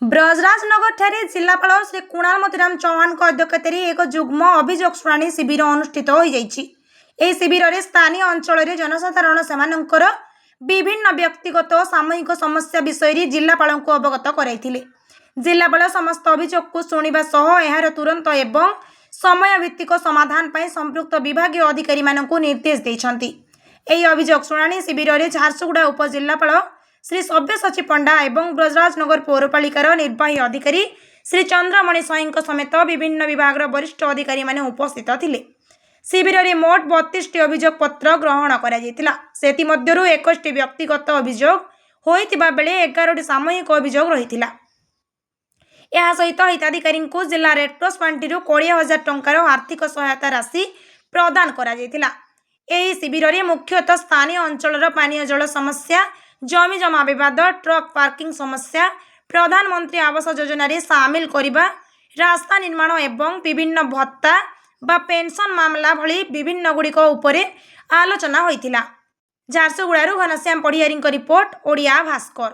ब्रजराजनगर ठारे जिलापाल श्री कुणाल मोतीराम चौहान अध्यक्षतार एक जुग्म अभियोग शुणाणी शिविर अनुष्ठित हो शिविर में स्थानीय अंचल जनसाधारण से विभिन्न व्यक्तिगत और सामूहिक समस्या विषय जिलापाल को अवगत कराइथिले। जिलापाल समस्त अभियोग को शुणा सह यार तुरंत एवं समय भित्तिक समाधान पर संपृक्त विभागीय अधिकारी मानक निर्देश देइछन्ति। एही अभियोग शुणाणी शिविर में झारसुगुड़ा उपजिलापाल श्री सव्यसाची पंडा एवं ब्रजराजनगर पौरपालिकार निर्वाही अधिकारी श्री चंद्रमणि साई समेत विभिन्न विभाग वरिष्ठ अधिकारी माने उपस्थित थिले। शिविर में मोट 32 अभियोग पत्र ग्रहण करा जायतिला। सेति मध्यरु 21 व्यक्तिगत अभियोग होइतिबा बेले 11 सामूहिक अभियोग रहितिला। यह सहित हिताधिकारी को जिला रेडक्रॉस पांटिरु 20,000 टंकार आर्थिक सहायता राशि प्रदान करा जायतिला। एही शिविर में मुख्यतः स्थानीय अंचल पानीय जल समस्या, जमी जमा विवाद, ट्रक पार्किंग समस्या, प्रधानमंत्री आवास योजना रे सामिल करिबा, रास्ता निर्माण एवं विभिन्न भत्ता बा पेंशन मामला भली विभिन्न गुड़िक उपरे आलोचना होइतिला। झारसुगुड़ारू घनश्याम पढ़ियारी रिपोर्ट, ओडिया भास्कर।